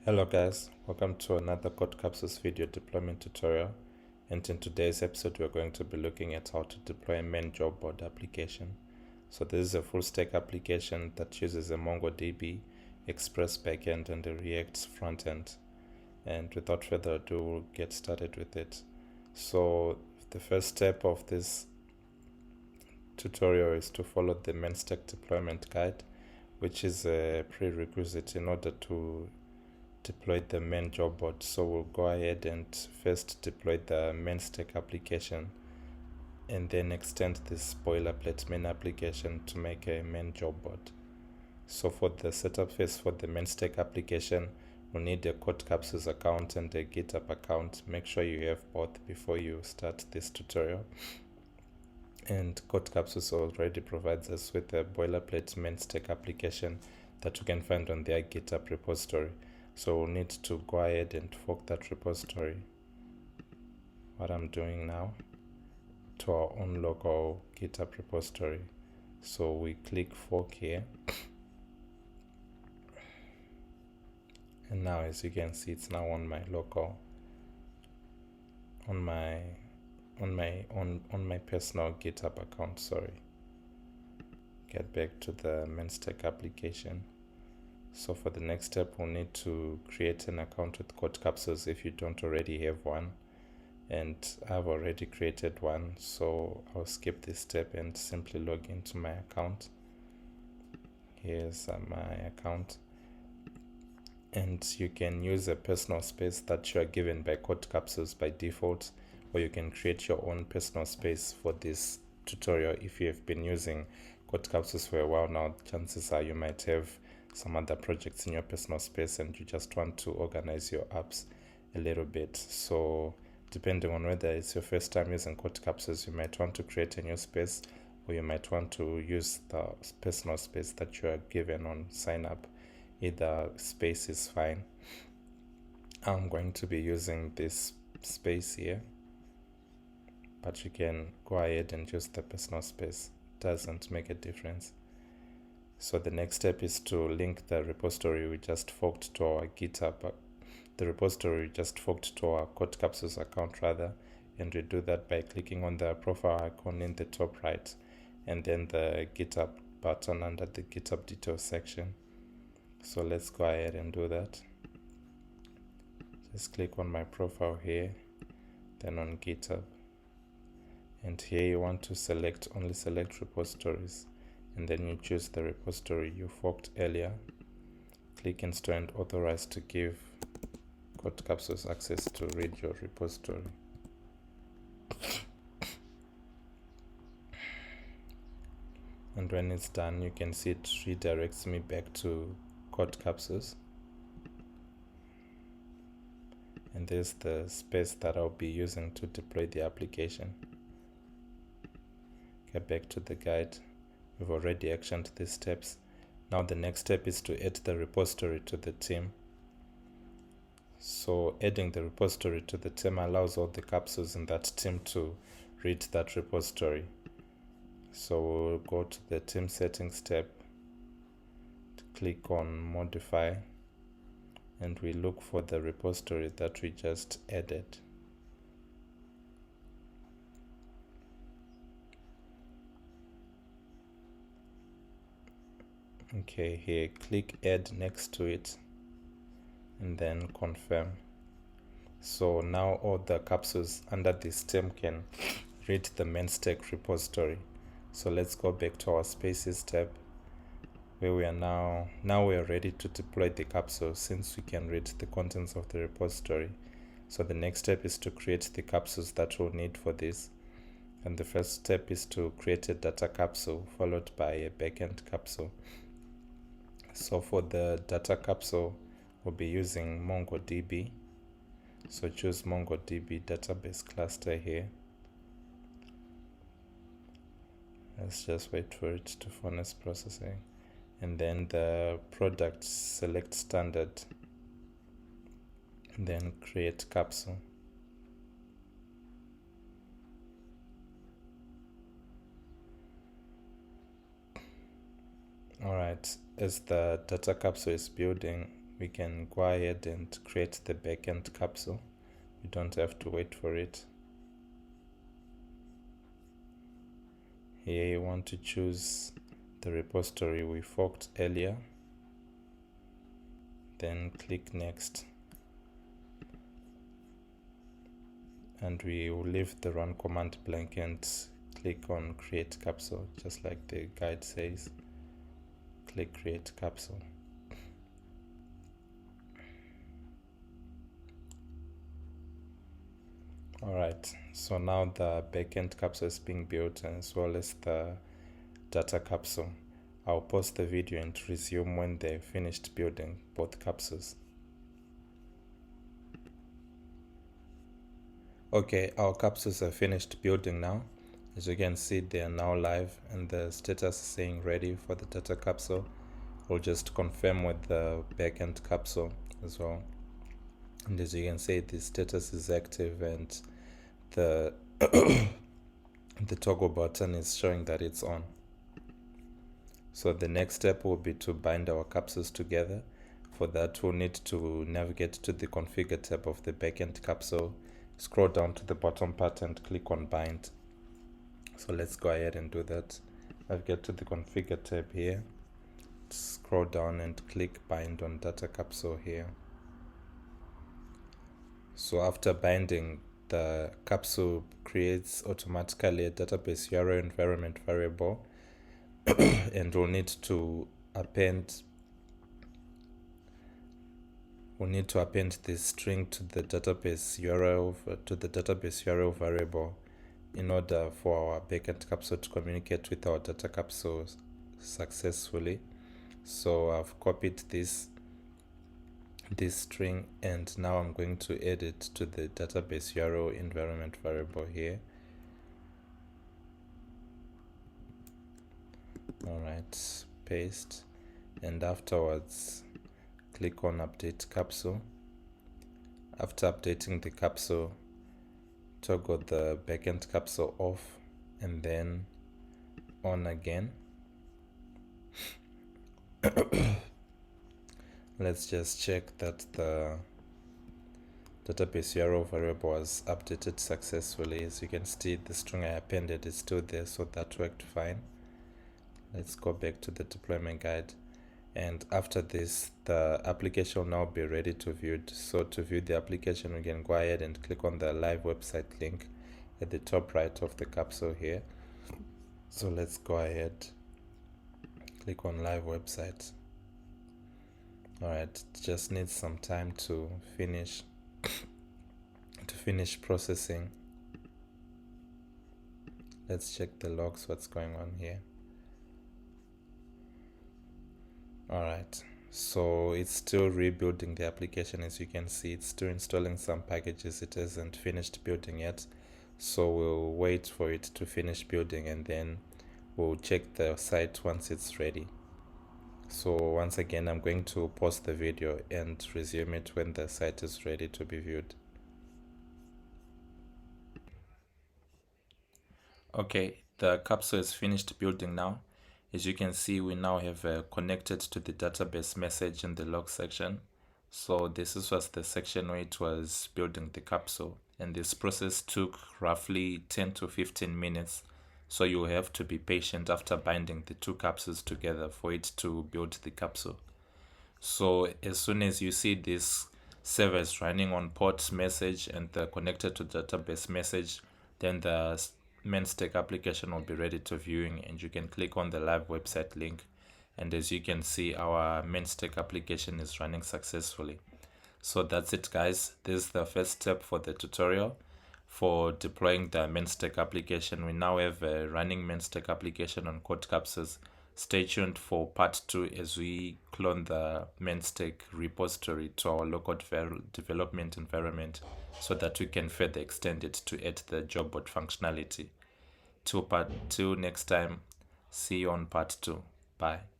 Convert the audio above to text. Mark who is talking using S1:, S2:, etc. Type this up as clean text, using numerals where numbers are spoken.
S1: Hello guys, welcome to another Code Capsules video deployment tutorial, and in today's episode we're going to be looking at how to deploy a MERN Job Board application. So this is a full stack application that uses a MongoDB, Express backend and a React frontend. And without further ado, we'll get started with it. So the first step of this tutorial is to follow the MERN stack deployment guide, which is a prerequisite in order to deploy the MERN job board. So we'll go ahead and first deploy the MERN stack application and then extend this boilerplate MERN application to make a MERN job board. So for the setup phase for the MERN stack application, we'll need a Code Capsules account and a GitHub account. Make sure you have both before you start this tutorial. And Code Capsules already provides us with a boilerplate MERN stack application that you can find on their GitHub repository. So we'll need to go ahead and fork that repository, what I'm doing now, to our own local GitHub repository. So we click fork here, and now as you can see, it's now on my local, on my personal GitHub account. Sorry. Get back to the MERN stack application. So for the next step, we'll need to create an account with Code Capsules if you don't already have one. And I've already created one, so I'll skip this step and simply log into my account. Here's my account. And you can use a personal space that you are given by Code Capsules by default, or you can create your own personal space for this tutorial. If you have been using Code Capsules for a while now, chances are you might have some other projects in your personal space and you just want to organize your apps a little bit. So depending on whether it's your first time using Code Capsules, you might want to create a new space, or you might want to use the personal space that you are given on sign up. Either space is fine. I'm going to be using this space here, but you can go ahead and use the personal space. It doesn't make a difference. So the next step is to link the repository we just forked to our GitHub, the repository we just forked to our Code Capsules account rather, and we do that by clicking on the profile icon in the top right, and then the GitHub button under the GitHub details section. So let's go ahead and do that. Just click on my profile here, then on GitHub, and here you want to only select repositories. And then you choose the repository you forked earlier. Click install and authorize to give Code Capsules access to read your repository. And when it's done, you can see it redirects me back to Code Capsules. And there's the space that I'll be using to deploy the application. Get back to the guide. We've already actioned these steps. Now the next step is to add the repository to the team. So adding the repository to the team allows all the capsules in that team to read that repository. So we'll go to the team settings tab, click on modify, and we look for the repository that we just added. Okay, here click add next to it and then confirm. So now all the capsules under this team can read the MERN stack repository. So let's go back to our spaces tab, where we are now we are ready to deploy the capsules since we can read the contents of the repository. So the next step is to create the capsules that we'll need for this. And the first step is to create a data capsule followed by a backend capsule. So for the data capsule, we'll be using MongoDB. So choose MongoDB database cluster here. Let's just wait for it to finish processing. And then the product, select standard, and then create capsule. Alright, as the data capsule is building, we can go ahead and create the backend capsule. You don't have to wait for it. Here you want to choose the repository we forked earlier, then click next, and we will leave the run command blank and click on create capsule, just like the guide says. Click create capsule. Alright, so now the backend capsule is being built, as well as the data capsule. I'll pause the video and resume when they've finished building both capsules. Okay, our capsules are finished building now. As you can see, they are now live and the status is saying ready for the data capsule. We'll just confirm with the backend capsule as well. And as you can see, the status is active and the the toggle button is showing that it's on. So the next step will be to bind our capsules together. For that, we'll need to navigate to the configure tab of the backend capsule, scroll down to the bottom part and click on bind. So let's go ahead and do that. Navigate to the configure tab here, scroll down and click bind on data capsule here. So after binding, the capsule creates automatically a database URL environment variable and we'll need to append this string to the database URL variable in order for our backend capsule to communicate with our data capsule successfully. So I've copied this string and now I'm going to add it to the database URL environment variable here. Alright, paste, and afterwards click on update capsule. After updating the capsule, toggle the backend capsule off and then on again. Let's just check that the database URL variable was updated successfully. As you can see, the string I appended is still there, so that worked fine. Let's go back to the deployment guide, and after this the application will now be ready to view. So to view the application, we can go ahead and click on the live website link at the top right of the capsule here. So let's go ahead, click on live website. Alright, it just needs some time to finish processing. Let's check the logs, what's going on here. Alright, so it's still rebuilding the application. As you can see, it's still installing some packages. It hasn't finished building yet, so we'll wait for it to finish building and then we'll check the site once it's ready. So once again, I'm going to pause the video and resume it when the site is ready to be viewed. Okay, the capsule is finished building now. As you can see, we now have connected to the database message in the log section. So this was the section where it was building the capsule, and this process took roughly 10 to 15 minutes. So you have to be patient after binding the two capsules together for it to build the capsule. So as soon as you see this service running on port message and the connected to database message, then the MERN Stack application will be ready to viewing, and you can click on the live website link, and as you can see, our MERN Stack application is running successfully. So that's it, guys. This is the first step for the tutorial for deploying the MERN Stack application. We now have a running MERN Stack application on Code Capsules. Stay tuned for part 2 as we clone the MERN Stack repository to our local development environment so that we can further extend it to add the job board functionality. Till next time, see you on part 2. Bye.